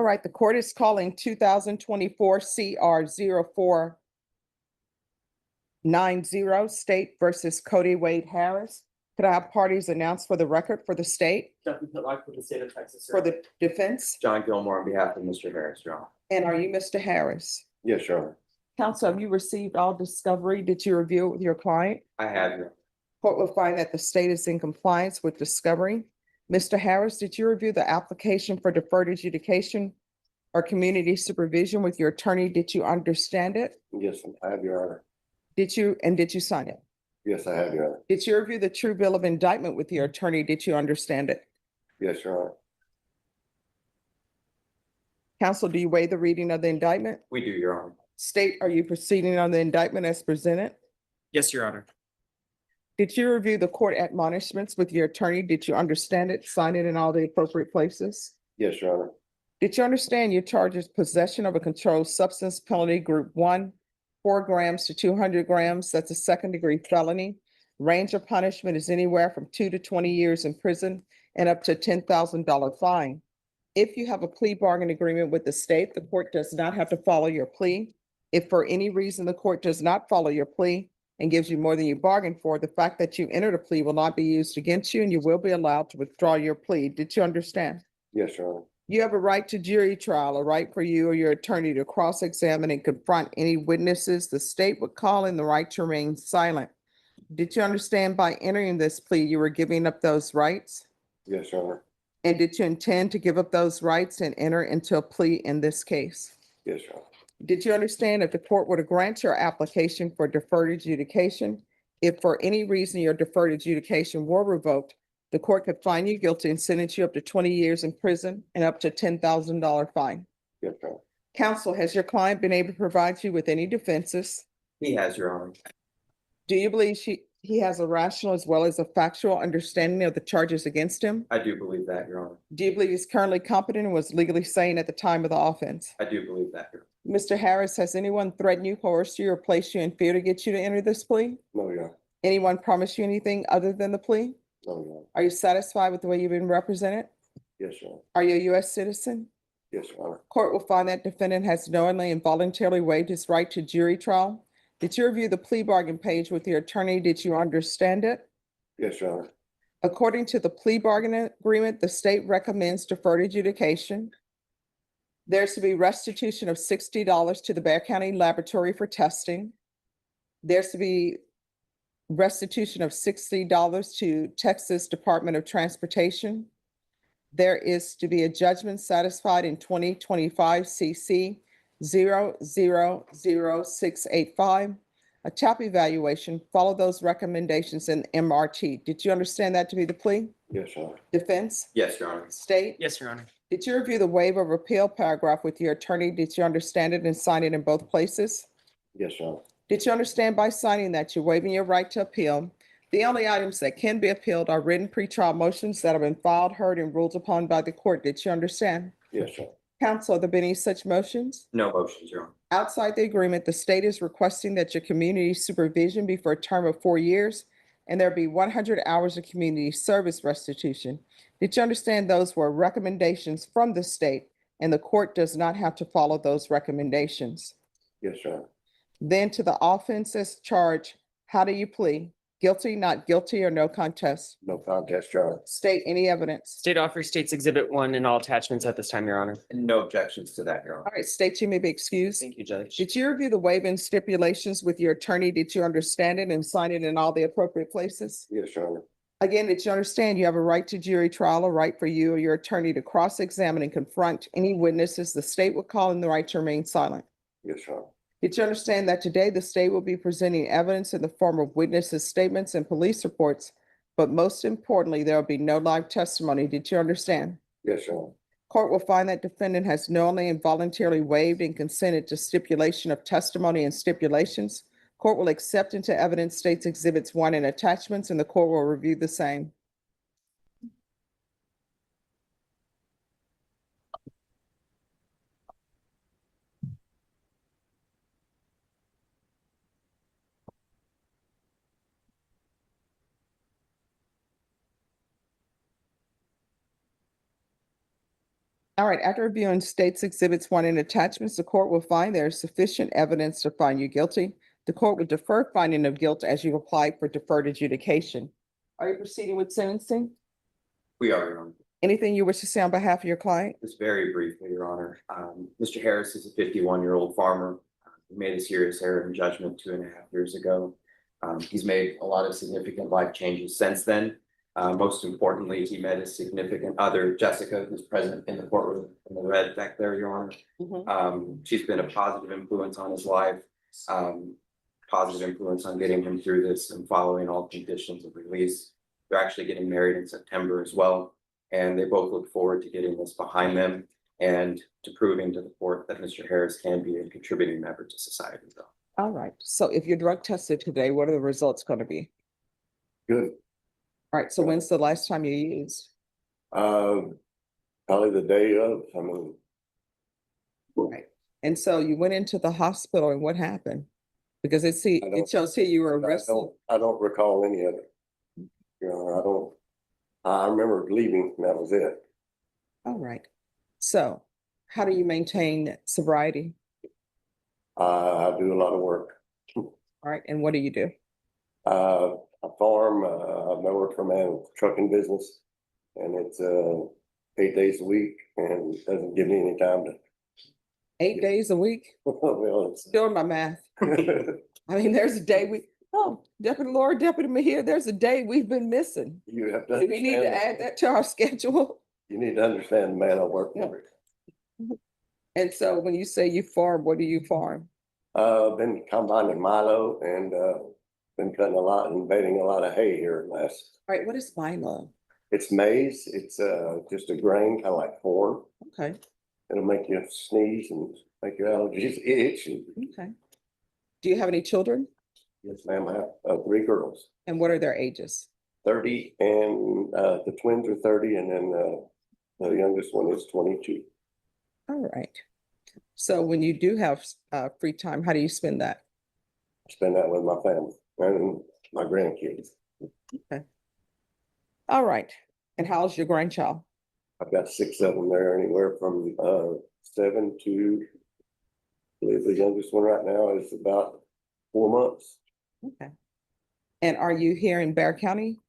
right, the court is calling 2024 CR 0490 State versus Cody Wade Harris. Could I have parties announced for the record for the state, Deputy Pitlock for the state of Texas. for the defense? John Gilmore on behalf of Mr. Harris, Your Honor. And are you Mr. Harris? Yes, Your Honor. Counsel, have you received all discovery? Did you review it with your client? I have, Your Honor. Court will find that the state is in compliance with discovery. Mr. Harris, did you review the application for deferred adjudication or community supervision with your attorney? Did you understand it? Yes, I have, Your Honor. Did you sign it? Yes, I have, Your Honor. Did you review the true bill of indictment with your attorney? Did you understand it? Yes, Your Honor. Counsel, do you waive the reading of the indictment? We do, Your Honor. State, are you proceeding on the indictment as presented? Yes, Your Honor. Did you review the court admonishments with your attorney? Did you understand it, sign it in all the appropriate places? Yes, Your Honor. Did you understand your charges possession of a controlled substance penalty group 1, 4 grams to 200 grams? That's a second-degree felony. Range of punishment is anywhere from 2 to 20 years in prison and up to $10,000 fine. If you have a plea bargain agreement with the state, the court does not have to follow your plea. If for any reason the court does not follow your plea and gives you more than you bargained for, the fact that you entered a plea will not be used against you and you will be allowed to withdraw your plea. Did you understand? Yes, Your Honor. You have a right to jury trial, a right for you or your attorney to cross-examine and confront any witnesses the state would call, and the right to remain silent. Did you understand by entering this plea, you were giving up those rights? Yes, Your Honor. And did you intend to give up those rights and enter into a plea in this case? Yes, Your Honor. Did you understand if the court were to grant your application for deferred adjudication, if for any reason your deferred adjudication were revoked, the court could find you guilty and sentence you up to 20 years in prison and up to $10,000 fine? Yes, Your Honor. Counsel, has your client been able to provide you with any defenses? He has, Your Honor. Do you believe he has a rational as well as a factual understanding of the charges against him? I do believe that, Your Honor. Do you believe he's currently competent and was legally sane at the time of the offense? I do believe that, Your Honor. Mr. Harris, has anyone threatened you, coerced you, or placed you in fear to get you to enter this plea? No, Your Honor. Anyone promised you anything other than the plea? No, Your Honor. Are you satisfied with the way you've been represented? Yes, Your Honor. Are you a U.S. citizen? Yes, Your Honor. Court will find that defendant has knowingly and voluntarily waived his right to jury trial. Did you review the plea bargain page with your attorney? Did you understand it? Yes, Your Honor. According to the plea bargain agreement, the state recommends deferred adjudication. There's to be restitution of $60 to the Bexar County Laboratory for testing. There's to be restitution of $60 to Texas Department of Transportation. There is to be a judgment satisfied in 2025 CC 000685. A TAP evaluation, follow those recommendations in MRT. Did you understand that to be the plea? Yes, Your Honor. Defense? Yes, Your Honor. State? Yes, Your Honor. Did you review the waiver of appeal paragraph with your attorney? Did you understand it and sign it in both places? Yes, Your Honor. Did you understand by signing that you're waiving your right to appeal? The only items that can be appealed are written pretrial motions that have been filed, heard, and ruled upon by the court. Did you understand? Yes, Your Honor. Counsel, have there been any such motions? No motions, Your Honor. Outside the agreement, the state is requesting that your community supervision be for a term of 4 years, and there be 100 hours of community service restitution. Did you understand those were recommendations from the state, and the court does not have to follow those recommendations? Yes, Your Honor. Then to the offenses charge, how do you plea? Guilty, not guilty, or no contest? No contest, Your Honor. State any evidence. State offer states Exhibit 1 and all attachments at this time, Your Honor. And no objections to that, Your Honor. All right, state you may be excused. Thank you, Judge. Did you review the waiver stipulations with your attorney? Did you understand it and sign it in all the appropriate places? Yes, Your Honor. Again, did you understand you have a right to jury trial, a right for you or your attorney to cross-examine and confront any witnesses the state would call, and the right to remain silent? Yes, Your Honor. Did you understand that today the state will be presenting evidence in the form of witnesses' statements and police reports, but most importantly, there will be no live testimony? Did you understand? Yes, Your Honor. Court will find that defendant has knowingly and voluntarily waived and consented to stipulation of testimony and stipulations. Court will accept into evidence states Exhibits 1 and attachments, and the court will review the same. All right, after reviewing states exhibits one and attachments, the court will find there is sufficient evidence to find you guilty. The court will defer finding of guilt as you apply for deferred adjudication. Are you proceeding with sentencing? We are, Your Honor. Anything you wish to say on behalf of your client? Just very briefly, Your Honor. Mr. Harris is a 51-year-old farmer. He made a serious error in judgment 2.5 years ago. He's made a lot of significant life changes since then. Most importantly, he met his significant other, Jessica, who's present in the courtroom in the red back there, Your Honor. She's been a positive influence on his life, positive influence on getting him through this and following all conditions of release. They're actually getting married in September as well. And they both look forward to getting this behind them and to proving to the court that Mr. Harris can be a contributing member to society. All right, so if you're drug tested today, what are the results going to be? Good. All right, so when's the last time you used? Probably the day of, I mean, Right. And so you went into the hospital and what happened? Because it shows here you were arrested. I don't recall any of it. You know, I remember leaving and that was it. All right. So how do you maintain sobriety? I do a lot of work. All right, and what do you do? I farm, I work for a man with trucking business and it's 8 days a week and it doesn't give me any time to. 8 days a week? Well, it's. Doing my math. I mean, there's a day Deputy Laura, Deputy Mahir, there's a day we've been missing. You have to Do we need to understand, add that to our schedule? you need to understand the man I work for. And so when you say you farm, what do you farm? Been combining Milo and been cutting a lot and baling a lot of hay here last. All right, what is Milo? It's maize. It's just a grain, kind of like corn. Okay, It'll make you sneeze and make your allergies itch. And okay. Do you have any children? yes, ma'am, I have 3 girls, And what are their ages? 30, and the twins are 30, and then the youngest one is 22. All right. So when you do have free time, how do you spend that? Spend that with my family and my grandkids. Okay. All right. And how's your grandchild? I've got 6 of them there, anywhere from 7 to, I believe the youngest one right now is about 4 months. Okay. And are you here in Bear County?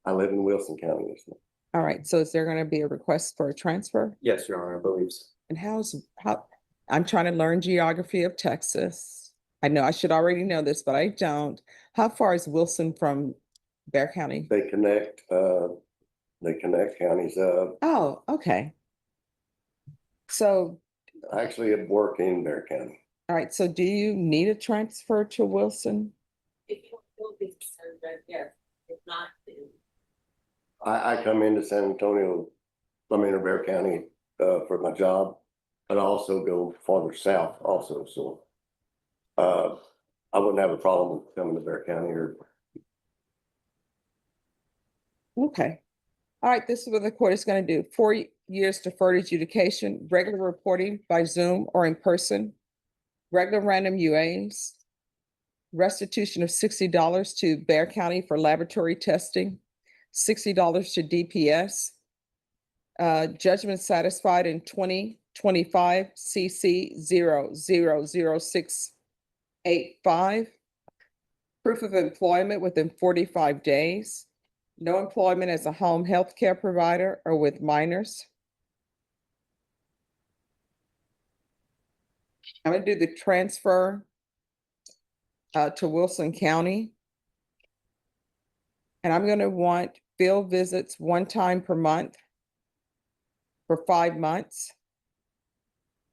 I live in Wilson County. Yes, ma'am. All right. So is there going to be a request for a transfer? Yes, Your Honor, I believe so. And how, I'm trying to learn geography of Texas. I know I should already know this, but I don't. How far is Wilson from Bear County? They connect counties. Oh, okay. So, I actually have worked in Bear County. all right. So do you need a transfer to Wilson? If you will be concerned, but yes, if not, then. I come into San Antonio, or Bear County, for my job, but I also go farther south also, so. I wouldn't have a problem coming to Bear County or. Okay. All right, this is what the court is going to do. 4 years deferred adjudication, regular reporting by Zoom or in person, regular random UAs, restitution of $60 to Bear County for laboratory testing, $60 to DPS, judgment satisfied in 2025 CC 0000685, proof of employment within 45 days, no employment as a home health care provider or with minors. I'm going to do the transfer to Wilson County. And I'm going to want field visits 1 time per month for 5 months.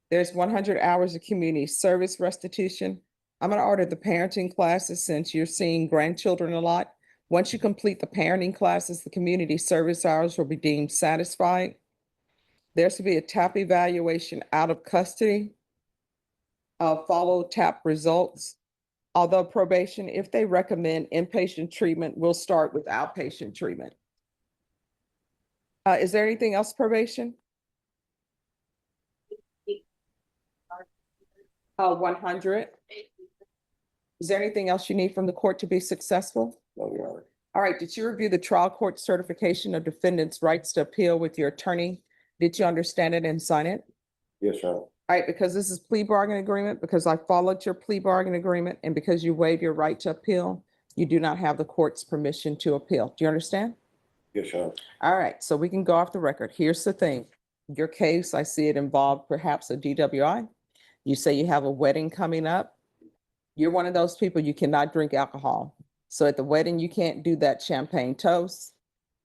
There's 100 hours of community service restitution. I'm going to order the parenting classes since you're seeing grandchildren a lot. Once you complete the parenting classes, the community service hours will be deemed satisfied. There's to be a TAP evaluation out of custody. Follow TAP results. Although probation, if they recommend inpatient treatment, we'll start with outpatient treatment. Is there anything else, probation? 100. Is there anything else you need from the court to be successful? No, Your Honor. All right, did you review the trial court certification of defendant's rights to appeal with your attorney? Did you understand it and sign it? Yes, Your Honor. All right, because this is plea bargain agreement, because I followed your plea bargain agreement, and because you waive your right to appeal, you do not have the court's permission to appeal. Do you understand? Yes, Your Honor. All right, so we can go off the record. Here's the thing. Your case, I see it involved perhaps a DWI. You say you have a wedding coming up. You're one of those people, you cannot drink alcohol. So at the wedding, you can't do that champagne toast.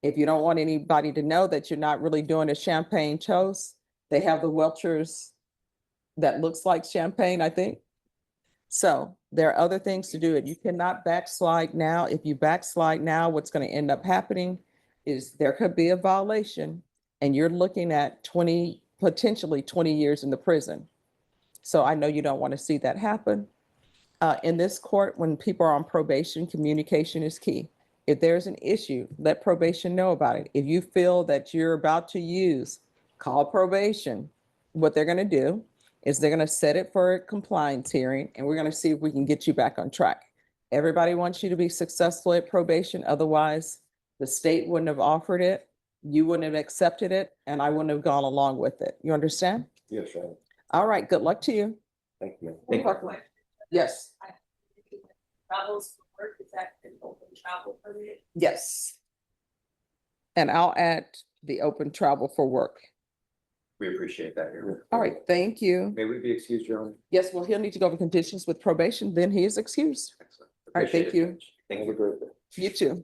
If you don't want anybody to know that you're not really doing a champagne toast, they have the Welchers that looks like champagne, I think. So there are other things to do. You cannot backslide now. If you backslide now, what's going to end up happening is there could be a violation and you're looking at potentially 20 years in the prison. So I know you don't want to see that happen. In this court, when people are on probation, communication is key. If there's an issue, let probation know about it. If you feel that you're about to use, call probation. What they're going to do is they're going to set it for a compliance hearing, and we're going to see if we can get you back on track. Everybody wants you to be successful at probation. Otherwise, the state wouldn't have offered it, you wouldn't have accepted it, and I wouldn't have gone along with it. You understand? Yes, Your Honor. All right, good luck to you. Thank you, ma'am. Thank you. Yes, Travels for work, is that an open travel permit? yes. And I'll add the open travel for work. We appreciate that, Your Honor. All right, thank you. May we be excused, Your Honor? Yes, well, he'll need to go over conditions with probation, then he is excused. Excellent. All right, thank Appreciate it, you. Judge. Thank Have a you. great day. You too.